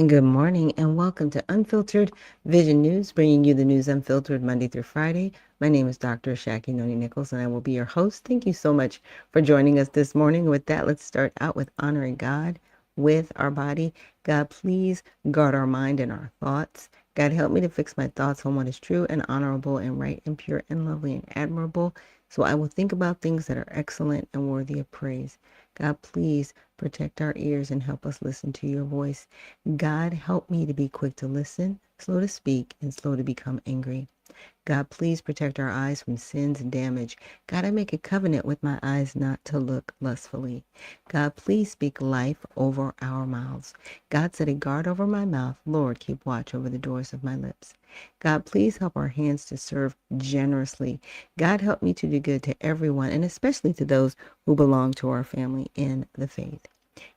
And good morning, and welcome to Unfiltered Vision News, bringing you the news unfiltered Monday through Friday. My name is Dr. Ashaki Noni Nichols, and I will be your host. Thank you so much for joining us this morning. With that, let's start out with honoring God with our body. God, please guard our mind and our thoughts. God, help me to fix my thoughts on what is true and honorable and right and pure and lovely and admirable, so I will think about things that are excellent and worthy of praise. God, please protect our ears and help us listen to your voice. God, help me to be quick to listen, slow to speak, and slow to become angry. God, please protect our eyes from sins and damage. God, I make a covenant with my eyes not to look lustfully. God, please speak life over our mouths. God, set a guard over my mouth. Lord, keep watch over the doors of my lips. God, please help our hands to serve generously. God, help me to do good to everyone, and especially to those who belong to our family in the faith.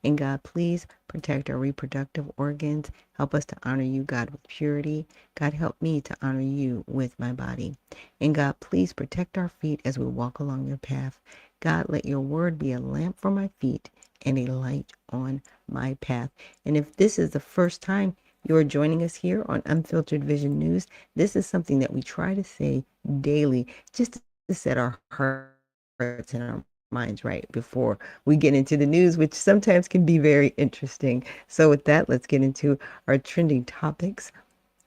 And God, please protect our reproductive organs. Help us to honor you, God, with purity. God, help me to honor you with my body. And God, please protect our feet as we walk along your path. God, let your word be a lamp for my feet and a light on my path. And if this is the first time you are joining us here on Unfiltered Vision News, this is something that we try to say daily just to set our hearts and our minds right before we get into the news, which sometimes can be very interesting. So with that, let's get into our trending topics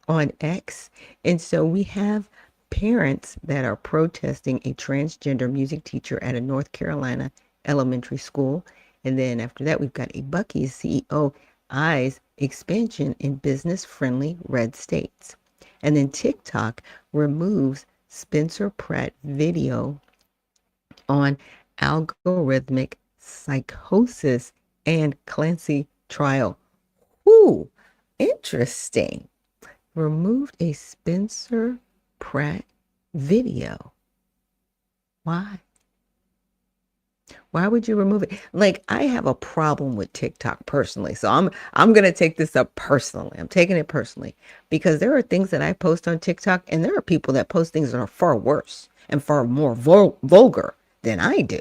on X. And so we have parents that are protesting a transgender music teacher at a North Carolina elementary school. And then after that, we've got a Buc-ee's CEO eyes expansion in business-friendly red states. And then TikTok removes Spencer Pratt video on algorithmic psychosis and Clancy trial. Ooh, interesting. Removed a Spencer Pratt video. Why? Why would you remove it? Like, I have a problem with TikTok personally. So I'm going to take this up personally. I'm taking it personally because there are things that I post on TikTok, and there are people that post things that are far worse and far more vulgar than I do.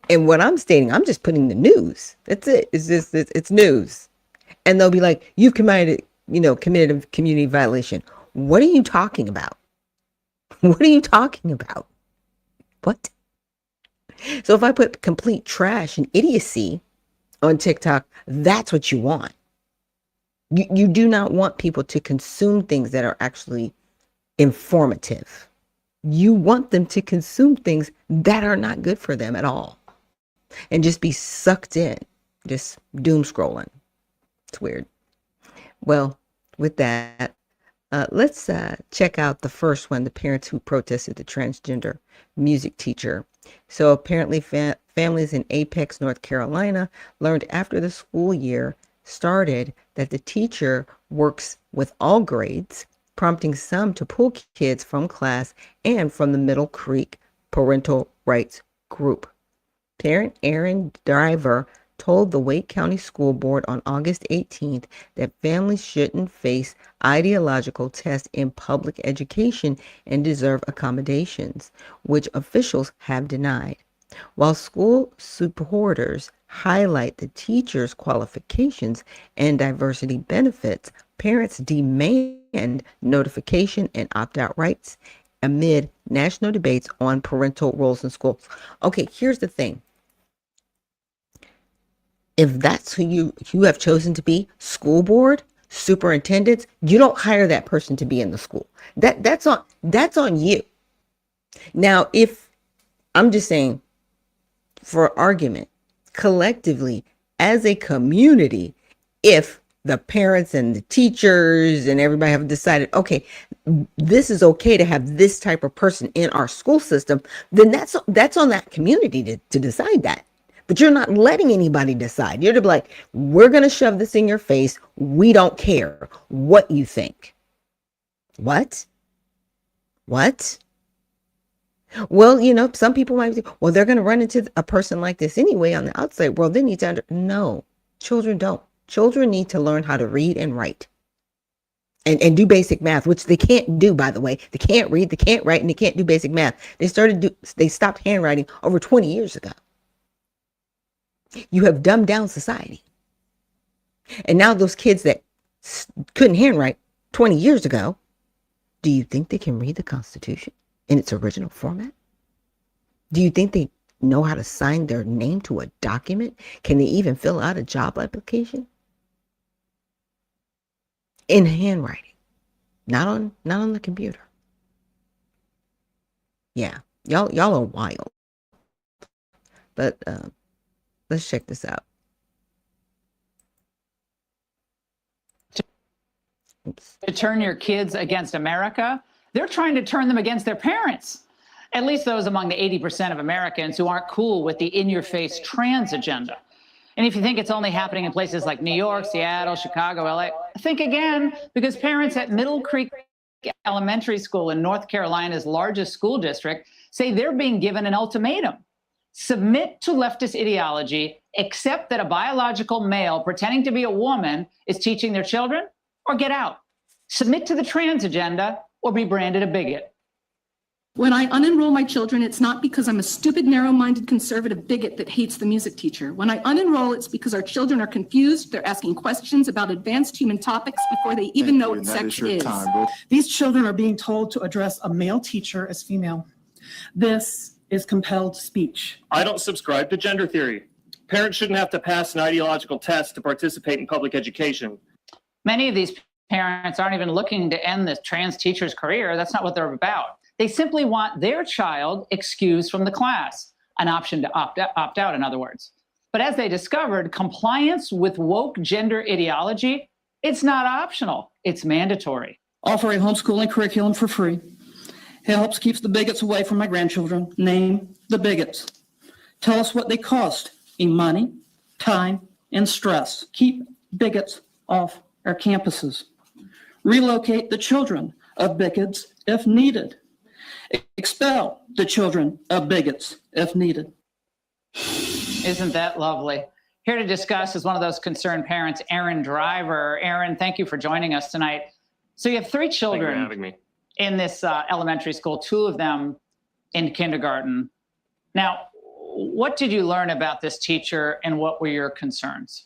And what I'm stating, I'm just putting the news. That's it. It's news. And they'll be like, "You've committed a community violation." What are you talking about? What are you talking about? What? So if I put complete trash and idiocy on TikTok, that's what you want. You do not want people to consume things that are actually informative. You want them to consume things that are not good for them at all and just be sucked in, just doom scrolling. It's weird. Well, with that, let's check out the first one, the parents who protested the transgender music teacher. So apparently families in Apex, North Carolina learned after the school year started that the teacher works with all grades, prompting some to pull kids from class and from the Middle Creek Parental Rights Group. Parent Aaron Driver told the Wake County School Board on August 18th that families shouldn't face ideological tests in public education and deserve accommodations, which officials have denied. While school supporters highlight the teachers' qualifications and diversity benefits, parents demand notification and opt-out rights amid national debates on parental roles in schools. Okay, here's the thing. If that's who you have chosen to be, school board, superintendents, you don't hire that person to be in the school. That's on you. Now, if I'm just saying, for argument, collectively as a community, if the parents and the teachers and everybody have decided, okay, this is okay to have this type of person in our school system, then that's on that community to decide that. But you're not letting anybody decide. You're to be like, we're going to shove this in your face. We don't care what you think. What? What? Well, some people might think, well, they're going to run into a person like this anyway on the outside world. They need to no, children don't. Children need to learn how to read and write and do basic math, which they can't do, by the way. They can't read, they can't write, and they can't do basic math. They stopped handwriting over 20 years ago. You have dumbed down society. And now those kids that couldn't handwrite 20 years ago, do you think they can read the Constitution in its original format? Do you think they know how to sign their name to a document? Can they even fill out a job application? In handwriting, not on the computer. Yeah, y'all are wild. But let's check this out. Oops. To turn your kids against America, they're trying to turn them against their parents. At least those among the 80% of Americans who aren't cool with the in-your-face trans agenda. And if you think it's only happening in places like New York, Seattle, Chicago, LA, think again, because parents at Middle Creek Elementary School in North Carolina's largest school district say they're being given an ultimatum. Submit to leftist ideology, accept that a biological male pretending to be a woman is teaching their children, or get out. Submit to the trans agenda or be branded a bigot. When I unenroll my children, it's not because I'm a stupid, narrow-minded conservative bigot that hates the music teacher. When I unenroll, it's because our children are confused. They're asking questions about advanced human topics before they even know what sex is. These children are being told to address a male teacher as female. This is compelled speech. I don't subscribe to gender theory. Parents shouldn't have to pass an ideological test to participate in public education. Many of these parents aren't even looking to end this trans teacher's career. That's not what they're about. They simply want their child excused from the class, an option to opt out, in other words. But as they discovered, compliance with woke gender ideology, it's not optional, it's mandatory. Offer a homeschooling curriculum for free. Helps keeps the bigots away from my grandchildren. Name the bigots. Tell us what they cost in money, time, and stress. Keep bigots off our campuses. Relocate the children of bigots if needed. Expel the children of bigots if needed. Isn't that lovely? Here to discuss is one of those concerned parents, Aaron Driver. Aaron, thank you for joining us tonight. So you have 3 children. Thank you for having me. In this elementary school, 2 of them in kindergarten. Now, what did you learn about this teacher and what were your concerns?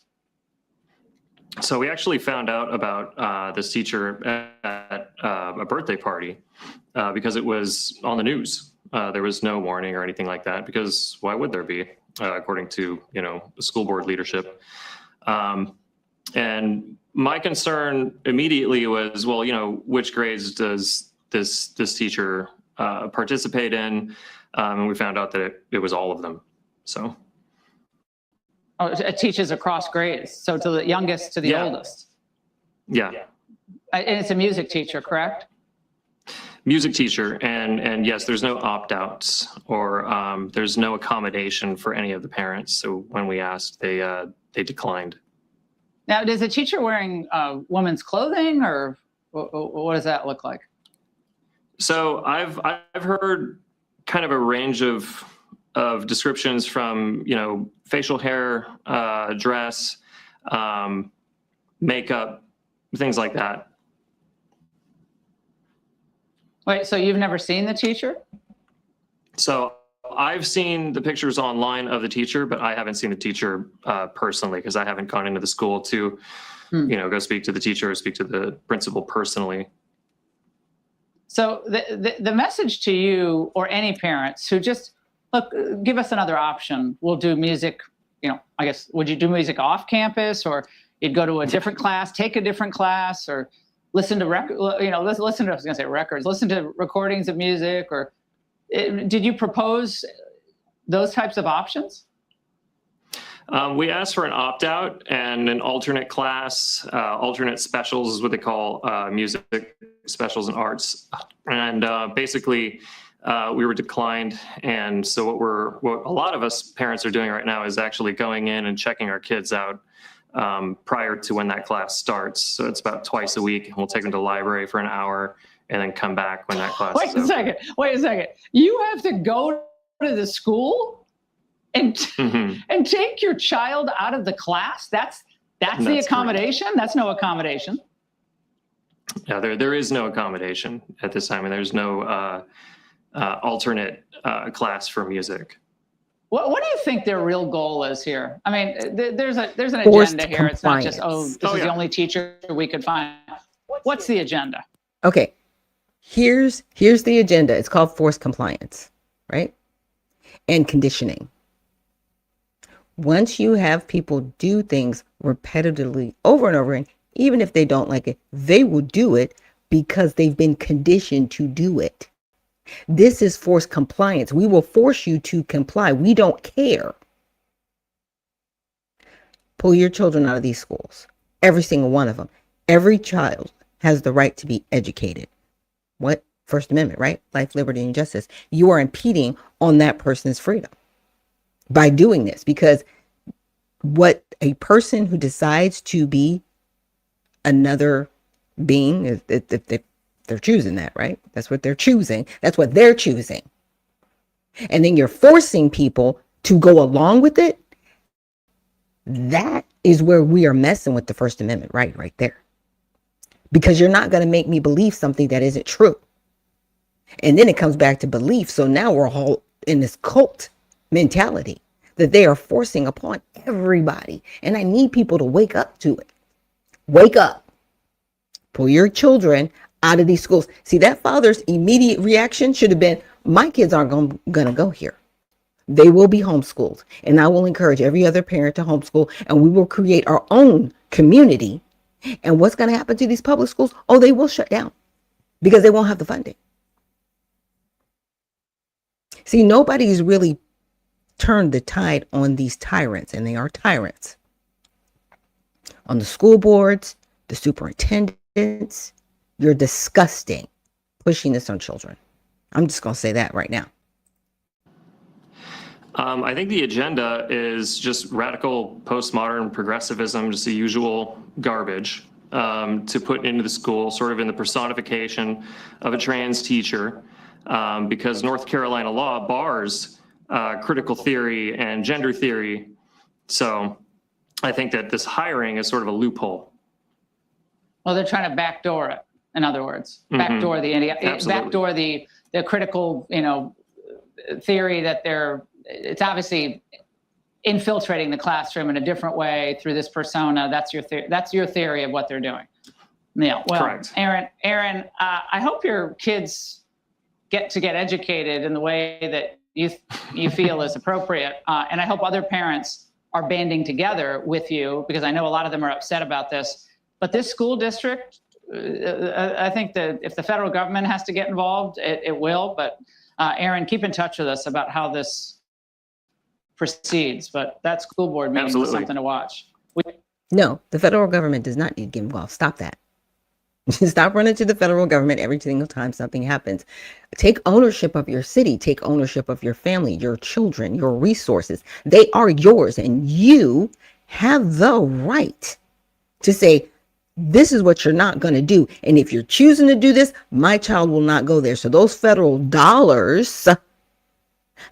So we actually found out about this teacher at a birthday party because it was on the news. There was no warning or anything like that because why would there be, according to the school board leadership. And my concern immediately was, well, which grades does this teacher participate in? And we found out that it was all of them. So. Oh, it teaches across grades, so to the youngest to the oldest. Yeah. And it's a music teacher, correct? Music teacher, and yes, there's no opt-outs or there's no accommodation for any of the parents. So when we asked, they declined. Now, is the teacher wearing women's clothing, or what does that look like? So I've heard kind of a range of descriptions from facial hair, dress, makeup, things like that. Wait, so you've never seen the teacher? So I've seen the pictures online of the teacher, but I haven't seen the teacher personally because I haven't gone into the school to, go speak to the teacher or speak to the principal personally. So the message to you or any parents who just, look, give us another option. We'll do music, I guess, would you do music off campus, or you'd go to a different class, take a different class, or listen to listen to, I was gonna say records, listen to recordings of music, or did you propose those types of options? We asked for an opt-out and an alternate class. Alternate specials is what they call music specials and arts. And basically, we were declined. And so what a lot of us parents are doing right now is actually going in and checking our kids out prior to when that class starts. So it's about twice a week. We'll take them to the library for an hour and then come back when that class is over. Wait a second. You have to go to the school and and take your child out of the class? That's the accommodation? Correct. That's no accommodation. Yeah, there is no accommodation at this time, and there's no alternate class for music. What do you think their real goal is here? I mean, there's an Forced agenda here. It's not just, compliance. this is the only teacher we could find. What's the agenda? Okay, here's the agenda. It's called forced compliance, right? And conditioning. Once you have people do things repetitively over and over again, even if they don't like it, they will do it because they've been conditioned to do it. This is forced compliance. We will force you to comply. We don't care. Pull your children out of these schools. Every single one of them. Every child has the right to be educated. What? First Amendment, right? Life, liberty, and justice. You are impeding on that person's freedom by doing this, because what a person who decides to be another being, if they're choosing that, right? That's what they're choosing. That's what they're choosing. And then you're forcing people to go along with it. That is where we are messing with the First Amendment, right there. Because you're not going to make me believe something that isn't true. And then it comes back to belief. So now we're all in this cult mentality that they are forcing upon everybody. And I need people to wake up to it. Wake up. Pull your children out of these schools. See, that father's immediate reaction should have been, my kids aren't going to go here. They will be homeschooled. And I will encourage every other parent to homeschool. And we will create our own community. And what's going to happen to these public schools? Oh, they will shut down because they won't have the funding. See, nobody's really turned the tide on these tyrants, and they are tyrants. On the school boards, the superintendents, you're disgusting pushing this on children. I'm just going to say that right now. I think the agenda is just radical postmodern progressivism, just the usual garbage to put into the school, sort of in the personification of a trans teacher, because North Carolina law bars critical theory and gender theory. So I think that this hiring is sort of a loophole. Well, they're trying to backdoor it, in other words, backdoor the critical, theory that it's obviously infiltrating the classroom in a different way through this persona. That's your theory of what they're doing. Yeah. Well, correct. Aaron, I hope your kids get educated in the way that you feel is appropriate. And I hope other parents are banding together with you, because I know a lot of them are upset about this. But this school district, I think that if the federal government has to get involved, it will. But Aaron, keep in touch with us about how this proceeds. But that school board meeting is something to watch. No, the federal government does not need to get involved. Stop that. Stop running to the federal government every single time something happens. Take ownership of your city. Take ownership of your family, your children, your resources. They are yours, and you have the right to say, this is what you're not going to do. And if you're choosing to do this, my child will not go there. So those federal dollars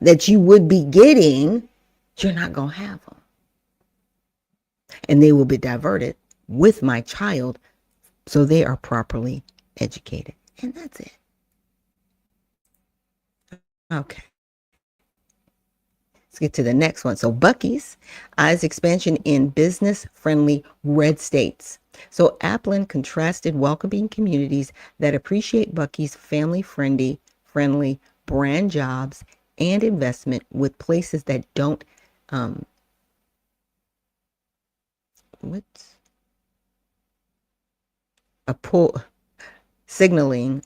that you would be getting, you're not going to have them. And they will be diverted with my child so they are properly educated. And that's it. Okay. Let's get to the next one. So Buc-ee's eyes expansion in business-friendly red states. So Applin contrasted welcoming communities that appreciate Buc-ee's family-friendly brand jobs and investment with places that don't signaling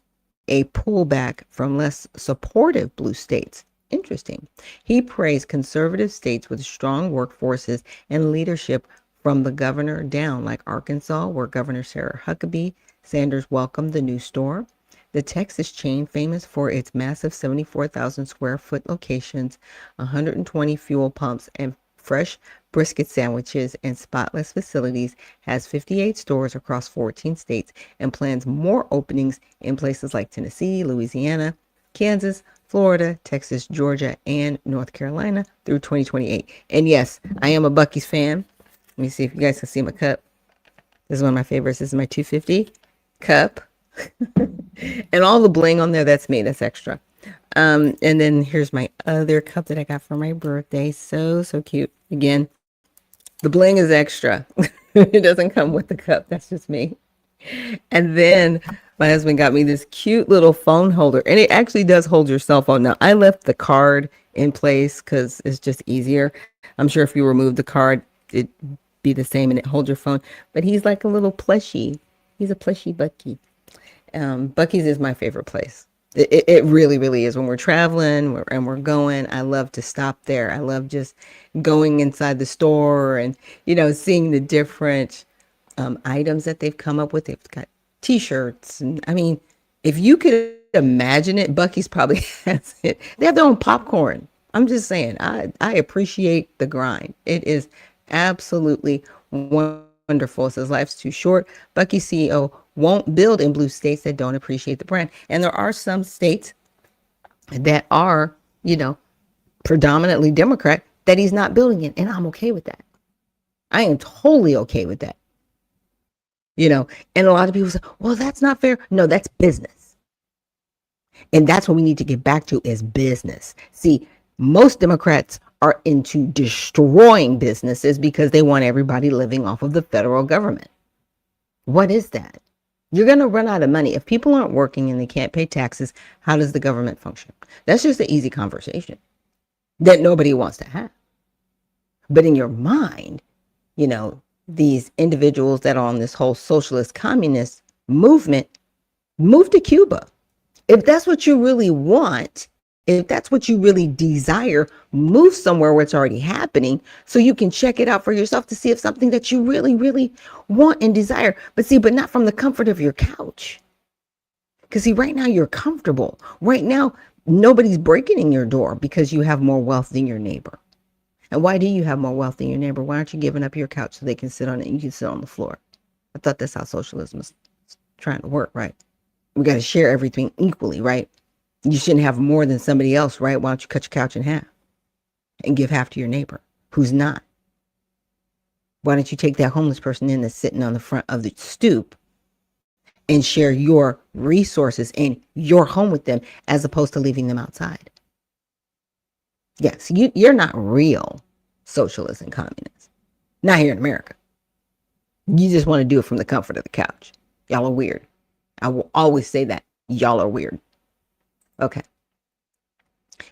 a pullback from less supportive blue states. Interesting. He praised conservative states with strong workforces and leadership from the governor down, like Arkansas, where Governor Sarah Huckabee Sanders welcomed the new store. The Texas chain, famous for its massive 74,000 square foot locations, 120 fuel pumps, and fresh brisket sandwiches and spotless facilities, has 58 stores across 14 states and plans more openings in places like Tennessee, Louisiana, Kansas, Florida, Texas, Georgia, and North Carolina through 2028. And yes, I am a Buc-ee's fan. Let me see if you guys can see my cup. This is one of my favorites. This is my 250 cup. And all the bling on there, that's me. That's extra. And then here's my other cup that I got for my birthday. So cute. Again, the bling is extra. It doesn't come with the cup. That's just me. And then my husband got me this cute little phone holder, and it actually does hold your cell phone. Now, I left the card in place because it's just easier. I'm sure if you remove the card, it'd be the same and it holds your phone. But he's like a little plushie. He's a plushy Bucky. Bucky's is my favorite place. It really, really is. When we're traveling and we're going, I love to stop there. I love just going inside the store and, seeing the different items that they've come up with. They've got t-shirts. And I mean, if you could imagine it, Bucky's probably has it. They have their own popcorn. I'm just saying, I appreciate the grind. It is absolutely wonderful. It says life's too short. Bucky CEO won't build in blue states that don't appreciate the brand. And there are some states that are, predominantly Democrat that he's not building in. And I'm okay with that. I am totally okay with that. And a lot of people say, well, that's not fair. No, that's business. And that's what we need to get back to is business. See, most Democrats are into destroying businesses because they want everybody living off of the federal government. What is that? You're going to run out of money. If people aren't working and they can't pay taxes, how does the government function? That's just an easy conversation that nobody wants to have. But in your mind, these individuals that are on this whole socialist communist movement, move to Cuba. If that's what you really want, if that's what you really desire, move somewhere where it's already happening so you can check it out for yourself to see if something that you really, really want and desire. But not from the comfort of your couch. Because see, right now you're comfortable. Right now, nobody's breaking in your door because you have more wealth than your neighbor. And why do you have more wealth than your neighbor? Why aren't you giving up your couch so they can sit on it and you can sit on the floor? I thought that's how socialism is trying to work, right? We got to share everything equally, right? You shouldn't have more than somebody else, right? Why don't you cut your couch in half and give half to your neighbor who's not? Why don't you take that homeless person in that's sitting on the front of the stoop and share your resources and your home with them as opposed to leaving them outside? Yes, you're not real socialists and communists. Not here in America. You just want to do it from the comfort of the couch. Y'all are weird. I will always say that. Y'all are weird. Okay.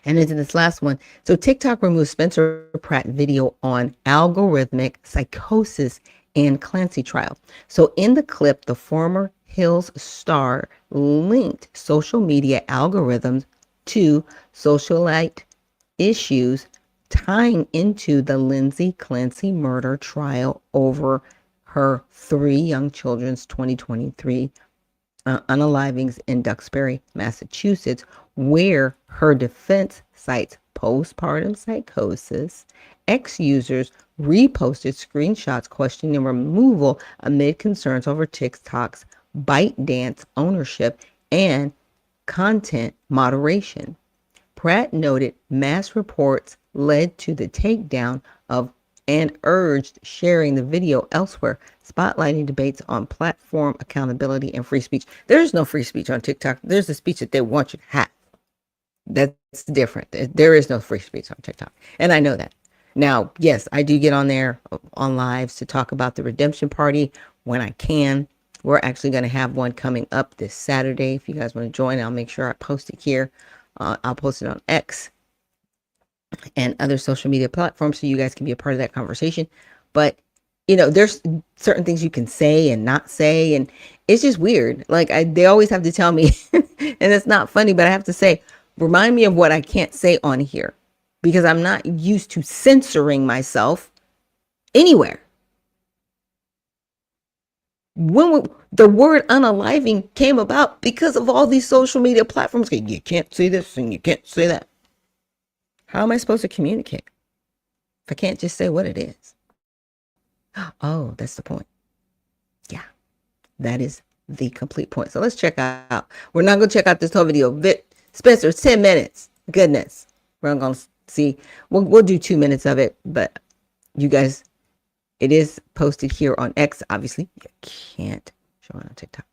And into this last one. So TikTok removes Spencer Pratt video on algorithmic psychosis and Clancy trial. So in the clip, the former Hills star linked social media algorithms to socialite issues tying into the Lindsay Clancy murder trial over her 3 young children's 2023 unalivings in Duxbury, Massachusetts, where her defense cites postpartum psychosis. Ex-users reposted screenshots questioning removal amid concerns over TikTok's ByteDance ownership and content moderation. Pratt noted mass reports led to the takedown of and urged sharing the video elsewhere, spotlighting debates on platform accountability and free speech. There's no free speech on TikTok. There's the speech that they want you to have. That's different. There is no free speech on TikTok. And I know that. Now, yes, I do get on there on lives to talk about the redemption party when I can. We're actually going to have one coming up this Saturday. If you guys want to join, I'll make sure I post it here. I'll post it on X and other social media platforms so you guys can be a part of that conversation. But, there's certain things you can say and not say, and it's just weird. Like they always have to tell me, and it's not funny, but I have to say, remind me of what I can't say on here because I'm not used to censoring myself anywhere. When the word unaliving came about because of all these social media platforms, you can't say this and you can't say that. How am I supposed to communicate if I can't just say what it is? Oh, that's the point. Yeah, that is the complete point. So let's check out. We're not going to check out this whole video. Spencer, it's 10 minutes. Goodness. We're going to see. We'll do 2 minutes of it, but you guys, it is posted here on X. Obviously, you can't show it on TikTok.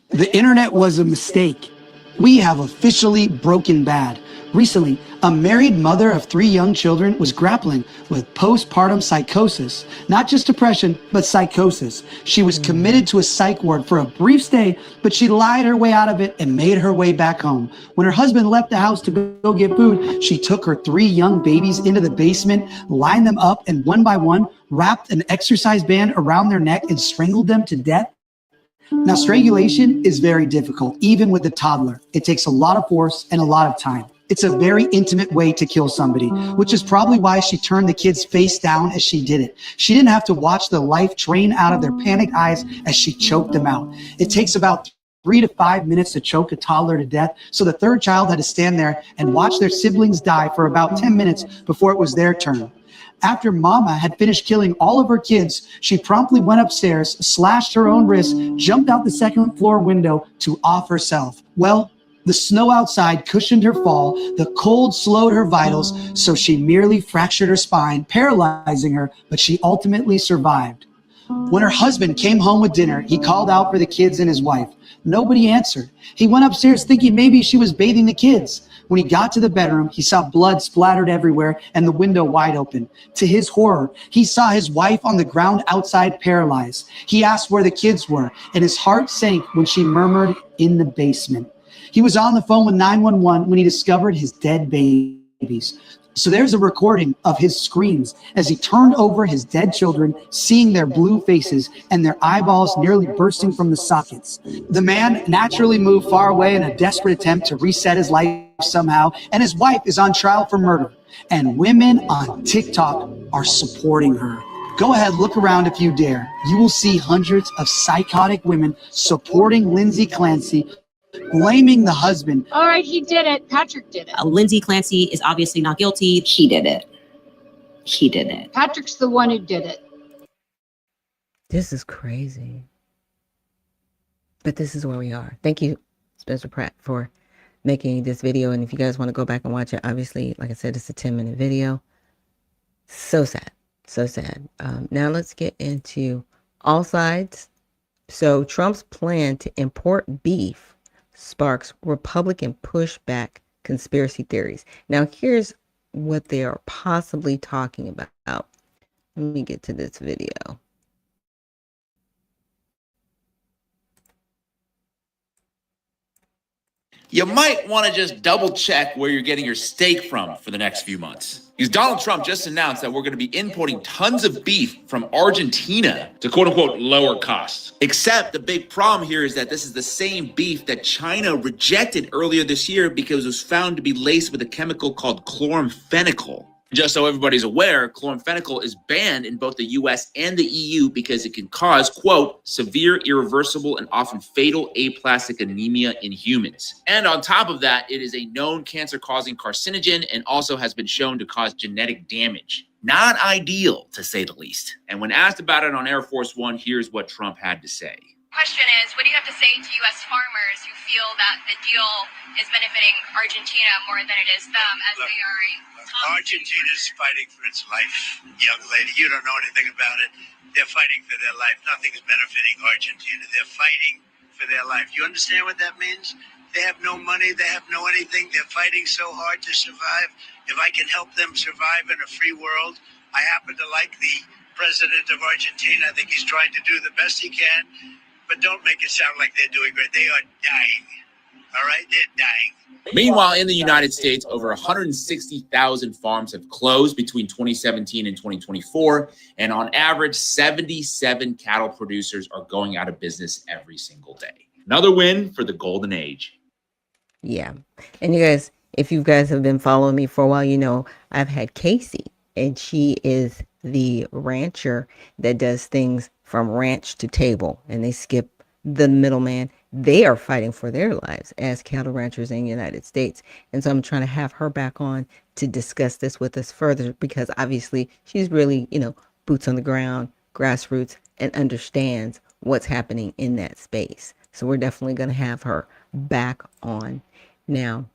The internet was a mistake. We have officially broken bad. Recently, a married mother of 3 young children was grappling with postpartum psychosis. Not just depression, but psychosis. She was committed to a psych ward for a brief stay, but she lied her way out of it and made her way back home. When her husband left the house to go get food, she took her 3 young babies into the basement, lined them up, and one by one, wrapped an exercise band around their neck and strangled them to death. Now, strangulation is very difficult, even with a toddler. It takes a lot of force and a lot of time. It's a very intimate way to kill somebody, which is probably why she turned the kids face down as she did it. She didn't have to watch the life drain out of their panicked eyes as she choked them out. It takes about 3 to 5 minutes to choke a toddler to death, so the third child had to stand there and watch their siblings die for about 10 minutes before it was their turn. After Mama had finished killing all of her kids, she promptly went upstairs, slashed her own wrist, jumped out the second floor window to off herself. Well, the snow outside cushioned her fall, the cold slowed her vitals, so she merely fractured her spine, paralyzing her, but she ultimately survived. When her husband came home with dinner, he called out for the kids and his wife. Nobody answered. He went upstairs thinking maybe she was bathing the kids. When he got to the bedroom, he saw blood splattered everywhere and the window wide open. To his horror, he saw his wife on the ground outside paralyzed. He asked where the kids were, and his heart sank when she murmured, "In the basement." He was on the phone with 911 when he discovered his dead babies. So there's a recording of his screams as he turned over his dead children, seeing their blue faces and their eyeballs nearly bursting from the sockets. The man naturally moved far away in a desperate attempt to reset his life somehow, and his wife is on trial for murder. And women on TikTok are supporting her. Go ahead, look around if you dare. You will see hundreds of psychotic women supporting Lindsay Clancy, blaming the husband. All right, he did it. Patrick did it. Lindsay Clancy is obviously not guilty. He did it. He did it. Patrick's the one who did it. This is crazy. But this is where we are. Thank you, Spencer Pratt, for making this video. And if you guys want to go back and watch it, obviously, like I said, it's a 10-minute video. So sad. So sad. Now let's get into all sides. So Trump's plan to import beef sparks Republican pushback conspiracy theories. Now, here's what they are possibly talking about. Let me get to this video. You might want to just double check where you're getting your steak from for the next few months. Because Donald Trump just announced that we're going to be importing tons of beef from Argentina to quote unquote lower costs. Except the big problem here is that this is the same beef that China rejected earlier this year because it was found to be laced with a chemical called chloramphenicol. Just so everybody's aware, chloramphenicol is banned in both the US and the EU because it can cause, quote, severe, irreversible, and often fatal aplastic anemia in humans. And on top of that, it is a known cancer-causing carcinogen and also has been shown to cause genetic damage. Not ideal, to say the least. And when asked about it on Air Force One, here's what Trump had to say. Question is, what do you have to say to U.S. farmers who feel that the deal is benefiting Argentina more than it is them, as they are Argentina is fighting for its life, young lady. You don't know anything about it. They're fighting for their life. Nothing's benefiting Argentina. They're fighting for their life. You understand what that means? They have no money. They have no anything. They're fighting so hard to survive. If I can help them survive in a free world, I happen to like the president of Argentina. I think he's trying to do the best he can. But don't make it sound like they're doing great. They are dying. All right? They're dying. Meanwhile, in the United States, over 160,000 farms have closed between 2017 and 2024. And on average, 77 cattle producers are going out of business every single day. Another win for the golden age. Yeah. And you guys, if you guys have been following me for a while, you know I've had Casey, and she is the rancher that does things from ranch to table, and they skip the middleman. They are fighting for their lives as cattle ranchers in the United States. And so I'm trying to have her back on to discuss this with us further, because obviously she's really, boots on the ground, grassroots, and understands what's happening in that space. So we're definitely going to have her back on. Now,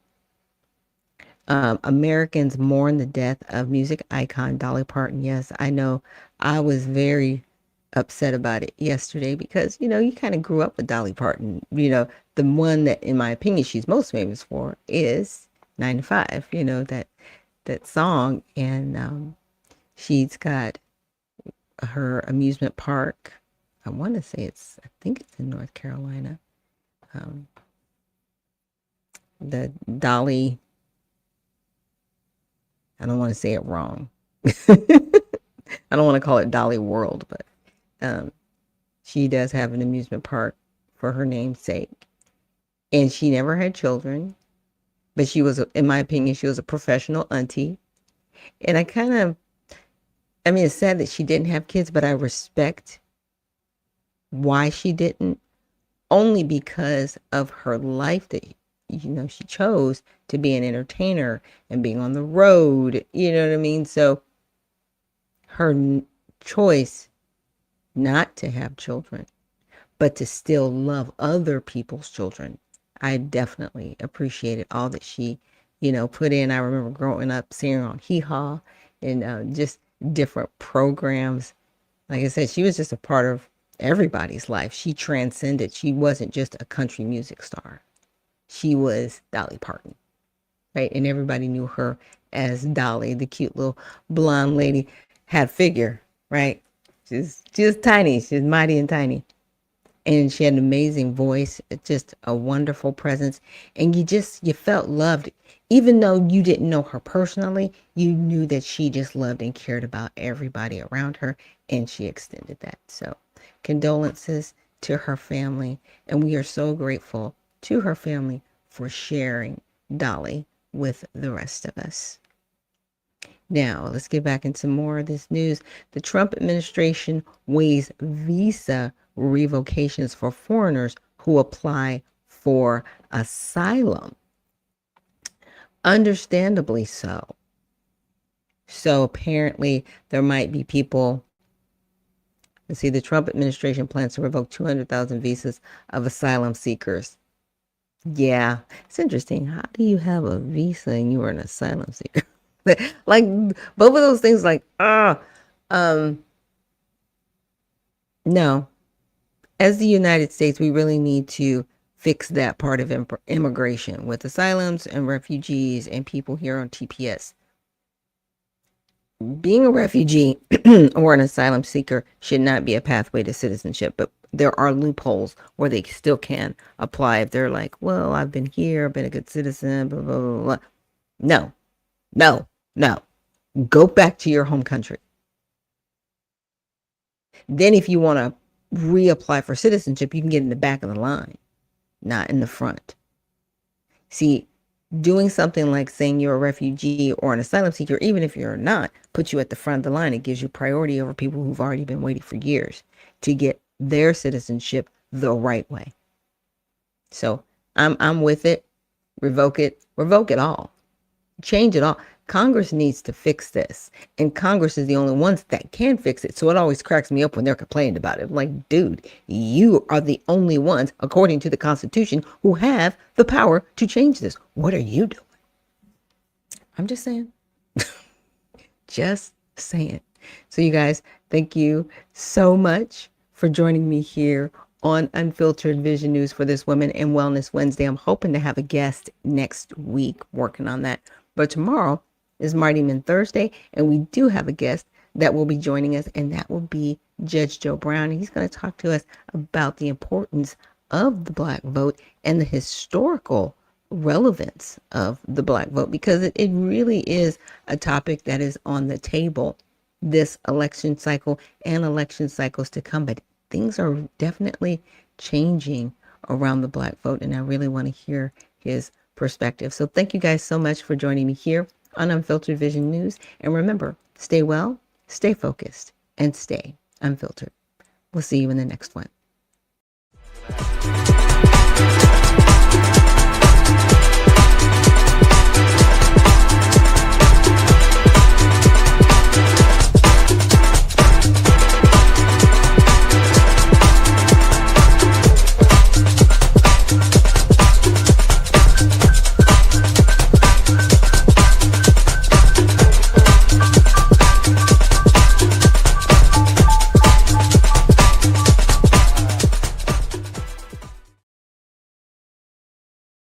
Americans mourn the death of music icon Dolly Parton. Yes, I know I was very upset about it yesterday because, you kind of grew up with Dolly Parton. The one that, in my opinion, she's most famous for is 9 to 5, that song. And she's got her amusement park. I think it's in North Carolina. The Dolly, I don't want to say it wrong. I don't want to call it Dolly World, but she does have an amusement park for her namesake. And she never had children, but she was, in my opinion, she was a professional auntie. And it's sad that she didn't have kids, but I respect why she didn't, only because of her life that, she chose to be an entertainer and being on the road, you know what I mean? So her choice not to have children, but to still love other people's children, I definitely appreciated all that she, put in. I remember growing up seeing her on Hee Haw and just different programs. Like I said, she was just a part of everybody's life. She transcended. She wasn't just a country music star. She was Dolly Parton, right? And everybody knew her as Dolly, the cute little blonde lady, had figure, right? She's tiny. She's mighty and tiny. And she had an amazing voice, just a wonderful presence. And you felt loved. Even though you didn't know her personally, you knew that she just loved and cared about everybody around her. And she extended that. So condolences to her family. And we are so grateful to her family for sharing Dolly with the rest of us. Now, let's get back into more of this news. The Trump administration weighs visa revocations for foreigners who apply for asylum. Understandably so. So apparently there might be people. Let's see, the Trump administration plans to revoke 200,000 visas of asylum seekers. Yeah, it's interesting. How do you have a visa and you are an asylum seeker? Like both of those things, no. As the United States, we really need to fix that part of immigration with asylums and refugees and people here on TPS. Being a refugee or an asylum seeker should not be a pathway to citizenship, but there are loopholes where they still can apply if they're like, well, I've been here, I've been a good citizen, blah, blah, blah, blah. No. Go back to your home country. Then if you want to reapply for citizenship, you can get in the back of the line, not in the front. See, doing something like saying you're a refugee or an asylum seeker, even if you're not, puts you at the front of the line. It gives you priority over people who've already been waiting for years to get their citizenship the right way. So I'm with it. Revoke it all. Change it all. Congress needs to fix this. And Congress is the only ones that can fix it. So it always cracks me up when they're complaining about it. I'm like, dude, you are the only ones, according to the Constitution, who have the power to change this. What are you doing? I'm just saying. Just saying. So you guys, thank you so much for joining me here on Unfiltered Vision News for this Women and Wellness Wednesday. I'm hoping to have a guest next week working on that. But tomorrow is Mighty Men Thursday, and we do have a guest that will be joining us, and that will be Judge Joe Brown. He's going to talk to us about the importance of the Black vote and the historical relevance of the Black vote, because it really is a topic that is on the table this election cycle and election cycles to come. But things are definitely changing around the Black vote, and I really want to hear his perspective. So thank you guys so much for joining me here on Unfiltered Vision News. And remember, stay well, stay focused, and stay unfiltered. We'll see you in the next one.